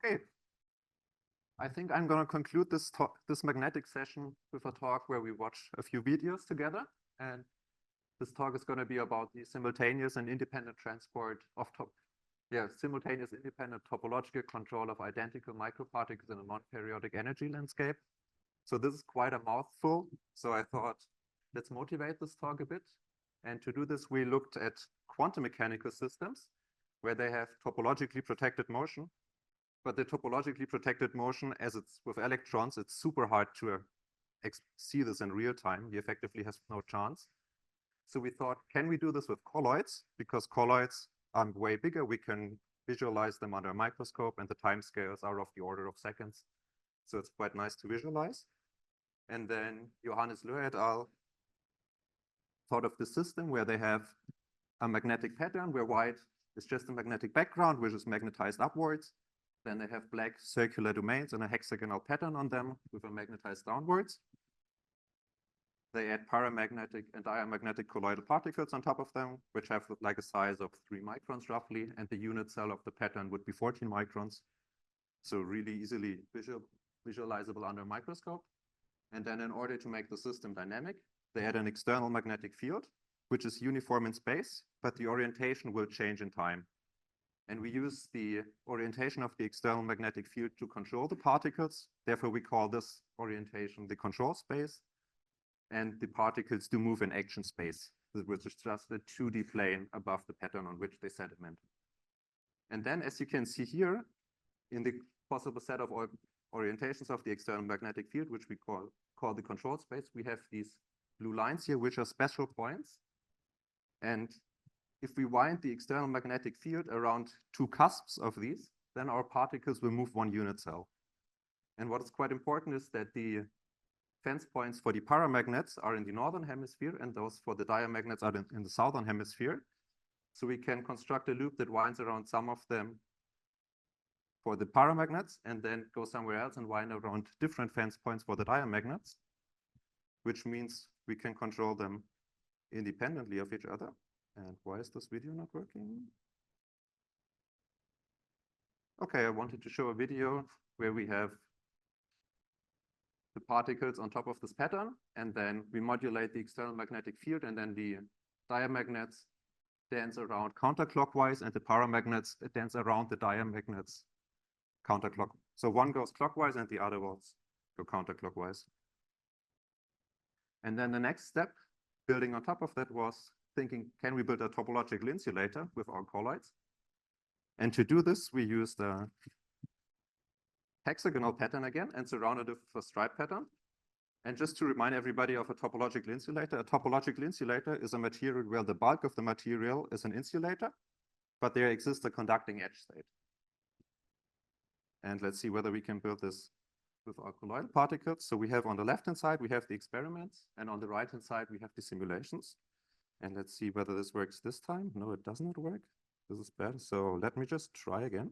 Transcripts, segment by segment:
Okay. I think I'm going to conclude this magnetic session with a talk where we watch a few videos together. And this talk is going to be about the simultaneous and independent transport of simultaneous independent topological control of identical microparticles in a non-periodic energy landscape. So this is quite a mouthful. So I thought, let's motivate this talk a bit. And to do this, we looked at quantum mechanical systems where they have topologically protected motion. But the topologically protected motion, as it's with electrons, it's super hard to see this in real time. He effectively has no chance. So we thought, can we do this with colloids? Because colloids are way bigger. We can visualize them under a microscope, and the time scales are of the order of seconds. So it's quite nice to visualize. And then Johannes Ller et al. Thought of the system where they have a magnetic pattern where white is just a magnetic background, which is magnetized upwards. Then they have black circular domains and a hexagonal pattern on them with a magnetized downwards. They add paramagnetic and diamagnetic colloidal particles on top of them, which have like a size of 3 microns roughly, and the unit cell of the pattern would be 14 microns. So really easily visualizable under a microscope. And then in order to make the system dynamic, they add an external magnetic field, which is uniform in space, but the orientation will change in time. And we use the orientation of the external magnetic field to control the particles. Therefore, we call this orientation the control space. And the particles do move in action space, which is just a 2D plane above the pattern on which they sediment. And then, as you can see here, in the possible set of orientations of the external magnetic field, which we call the control space, we have these blue lines here, which are special points. And if we wind the external magnetic field around 2 cusps of these, then our particles will move 1 unit cell. And what is quite important is that the fence points for the paramagnets are in the northern hemisphere, and those for the diamagnets are in the southern hemisphere. So we can construct a loop that winds around some of them for the paramagnets, and then go somewhere else and wind around different fence points for the diamagnets, which means we can control them independently of each other. And why is this video not working? Okay, I wanted to show a video where we have the particles on top of this pattern, and then we modulate the external magnetic field, and then the diamagnets dance around counterclockwise, and the paramagnets dance around the diamagnets counterclockwise. So one goes clockwise and the other ones go counterclockwise. And then the next step, building on top of that, was thinking, can we build a topological insulator with our colloids? And to do this, we used a hexagonal pattern again and surrounded it with a stripe pattern. And just to remind everybody of a topological insulator is a material where the bulk of the material is an insulator, but there exists a conducting edge state. And let's see whether we can build this with our colloidal particles. So we have on the left-hand side, we have the experiments, and on the right-hand side, we have the simulations. And let's see whether this works this time. No, it does not work. This is bad. So let me just try again.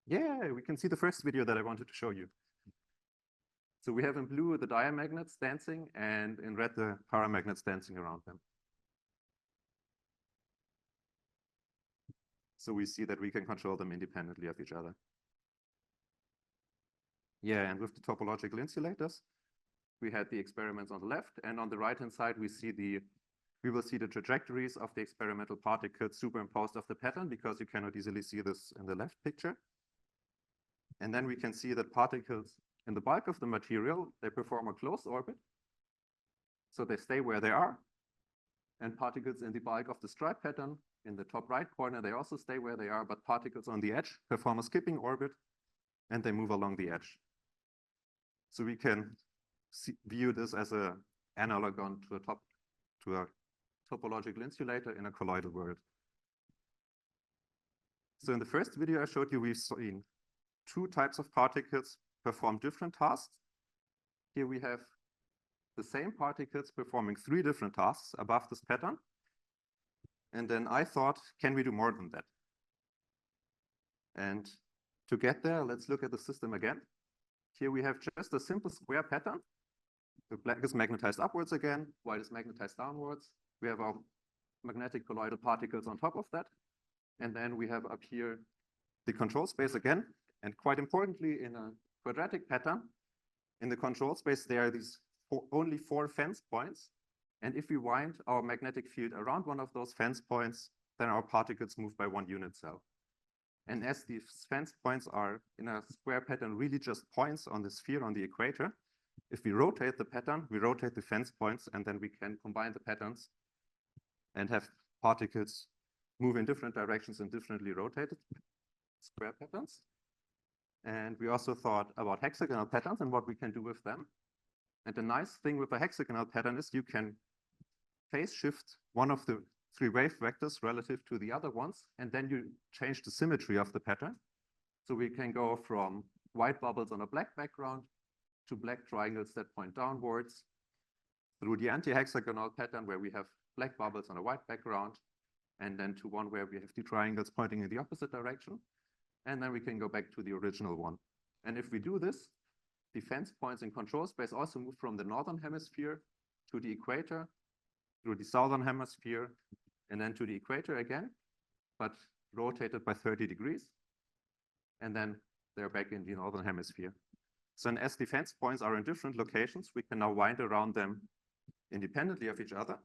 Yeah, we can see the first video that I wanted to show you. So we have in blue the diamagnets dancing, and in red the paramagnets dancing around them. So we see that we can control them independently of each other. Yeah, and with the topological insulators, we had the experiments on the left, and on the right-hand side, we will see the trajectories of the experimental particles superimposed of the pattern, because you cannot easily see this in the left picture. And then we can see that particles in the bulk of the material, they perform a closed orbit. So they stay where they are. And particles in the bulk of the stripe pattern, in the top right corner, they also stay where they are, but particles on the edge perform a skipping orbit, and they move along the edge. So we can view this as an analogon to a topological insulator in a colloidal world. So in the first video I showed you, we've seen 2 types of particles perform different tasks. Here we have the same particles performing 3 different tasks above this pattern. And then I thought, can we do more than that? And to get there, let's look at the system again. Here we have just a simple square pattern. The black is magnetized upwards again, white is magnetized downwards. We have our magnetic colloidal particles on top of that. And then we have up here the control space again. And quite importantly, in a quadratic pattern, in the control space, there are these only 4 fence points. And if we wind our magnetic field around one of those fence points, then our particles move by 1 unit cell. And as these fence points are in a square pattern really just points on the sphere on the equator, if we rotate the pattern, we rotate the fence points, and then we can combine the patterns and have particles move in different directions in differently rotated square patterns. And we also thought about hexagonal patterns and what we can do with them. And the nice thing with a hexagonal pattern is you can phase shift one of the 3 wave vectors relative to the other ones, and then you change the symmetry of the pattern. So we can go from white bubbles on a black background to black triangles that point downwards, through the anti-hexagonal pattern where we have black bubbles on a white background, and then to one where we have the triangles pointing in the opposite direction. And then we can go back to the original one. And if we do this, the fence points in control space also move from the northern hemisphere to the equator, through the southern hemisphere, and then to the equator again, but rotated by 30 degrees. And then they're back in the northern hemisphere. So as the fence points are in different locations, we can now wind around them independently of each other.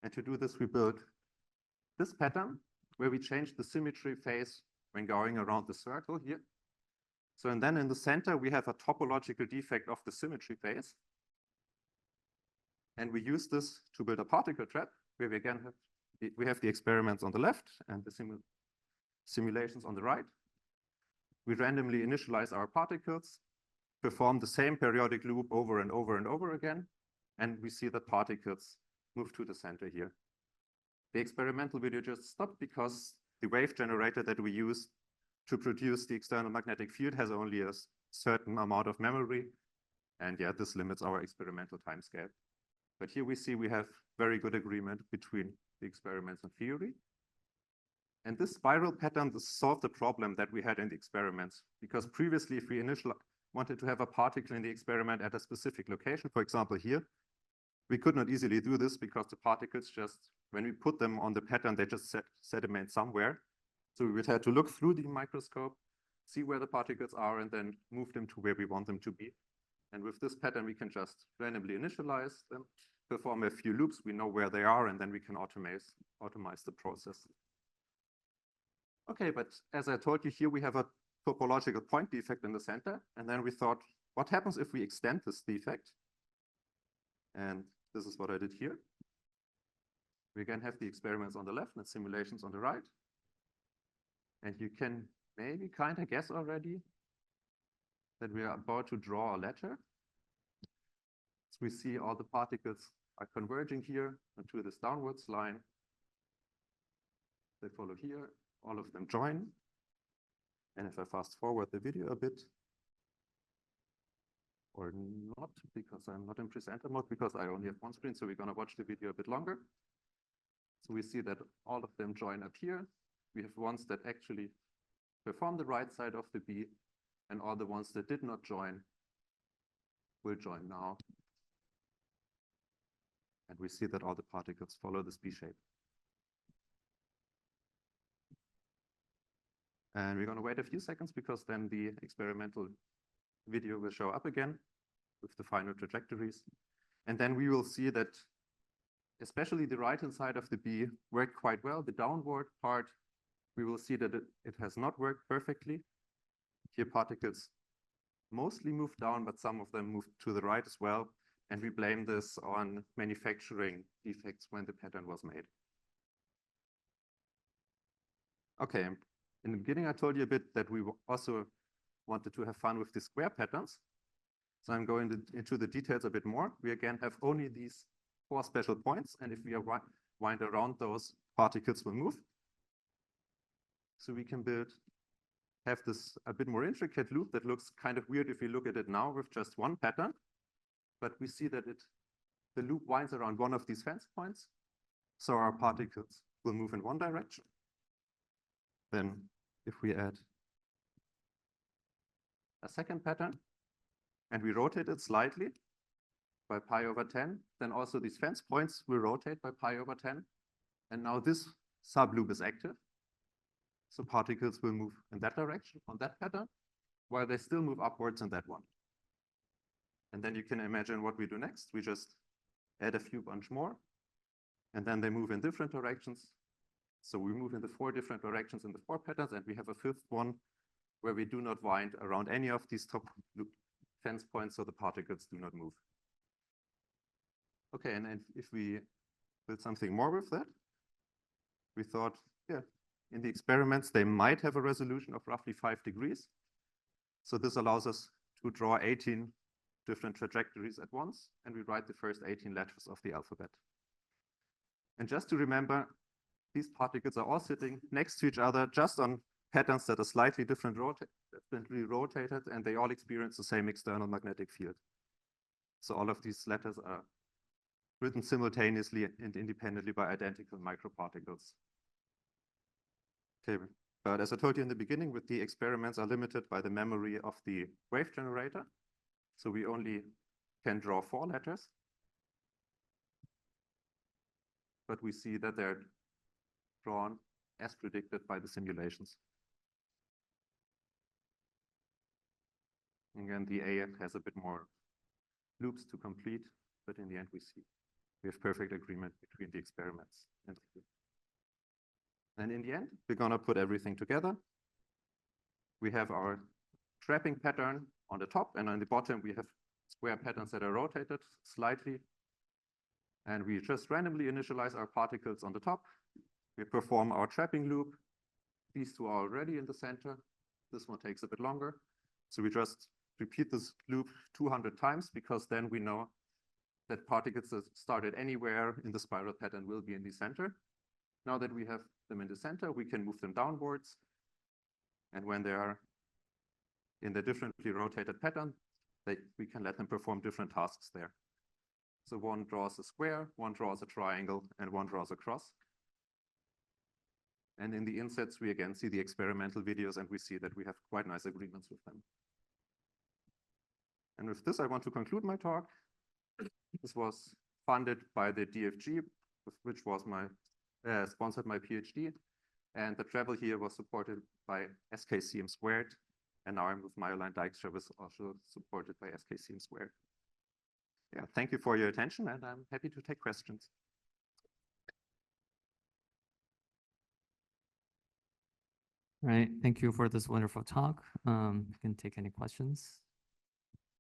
And to do this, we build this pattern where we change the symmetry phase when going around the circle here. So and then in the center, we have a topological defect of the symmetry phase. And we use this to build a particle trap where we again have the experiments on the left and the simulations on the right. We randomly initialize our particles, perform the same periodic loop over and over and over again, and we see that particles move to the center here. The experimental video just stopped because the wave generator that we use to produce the external magnetic field has only a certain amount of memory, and yeah, this limits our experimental timescale. But here we see we have very good agreement between the experiments and theory. And this spiral pattern solved the problem that we had in the experiments, because previously if we wanted to have a particle in the experiment at a specific location, for example here, we could not easily do this because the particles just, when we put them on the pattern, they just sediment somewhere. So we would have to look through the microscope, see where the particles are, and then move them to where we want them to be. And with this pattern, we can just randomly initialize them, perform a few loops, we know where they are, and then we can automate the process. Okay, but as I told you here, we have a topological point defect in the center. And then we thought, what happens if we extend this defect? And this is what I did here. We again have the experiments on the left and simulations on the right. And you can maybe kind of guess already that we are about to draw a ledger. So we see all the particles are converging here into this downwards line. They follow here, all of them join. And if I fast forward the video a bit, or not, because I'm not in presenter mode, because I only have one screen, so we're going to watch the video a bit longer. So we see that all of them join up here. We have ones that actually perform the right side of the B, and all the ones that did not join will join now. And we see that all the particles follow this B shape. And we're going to wait a few seconds because then the experimental video will show up again with the final trajectories. And then we will see that especially the right-hand side of the B worked quite well. The downward part, we will see that it has not worked perfectly. Here particles mostly move down, but some of them move to the right as well. And we blame this on manufacturing defects when the pattern was made. Okay, in the beginning I told you a bit that we also wanted to have fun with the square patterns. So I'm going into the details a bit more. We again have only these 4 special points, and if we wind around those, particles will move. So we can have this a bit more intricate loop that looks kind of weird if you look at it now with just one pattern. But we see that the loop winds around one of these fence points. So our particles will move in one direction. Then if we add a second pattern, and we rotate it slightly by pi over 10, then also these fence points will rotate by pi over 10. And now this subloop is active. So particles will move in that direction on that pattern, while they still move upwards in that one. And then you can imagine what we do next. We just add a few bunch more, and then they move in different directions. So we move in the 4 different directions in the 4 patterns, and we have a 5th one where we do not wind around any of these top loop fence points, so the particles do not move. Okay, and if we build something more with that, we thought, yeah, in the experiments, they might have a resolution of roughly 5 degrees. So this allows us to draw 18 different trajectories at once, and we write the first 18 letters of the alphabet. And just to remember, these particles are all sitting next to each other, just on patterns that are slightly differently rotated, and they all experience the same external magnetic field. So all of these letters are written simultaneously and independently by identical microparticles. Okay, but as I told you in the beginning, with the experiments are limited by the memory of the wave generator. So we only can draw 4 letters. But we see that they're drawn as predicted by the simulations. Again, the A has a bit more loops to complete, but in the end we see we have perfect agreement between the experiments. And in the end, we're gonna put everything together. We have our trapping pattern on the top, and on the bottom we have square patterns that are rotated slightly. And we just randomly initialize our particles on the top. We perform our trapping loop. These 2 are already in the center. This one takes a bit longer. So we just repeat this loop 200 times, because then we know that particles that started anywhere in the spiral pattern will be in the center. Now that we have them in the center, we can move them downwards. And when they are in the differently rotated pattern, we can let them perform different tasks there. So one draws a square, one draws a triangle, and one draws a cross. And in the insets, we again see the experimental videos, and we see that we have quite nice agreements with them. And with this, I want to conclude my talk. This was funded by the DFG, which was sponsored my PhD. And the travel here was supported by SKCM². And now I'm with Myoline Dijkstra, was also supported by SKCM². Yeah, thank you for your attention, and I'm happy to take questions. Right, thank you for this wonderful talk. You can take any questions.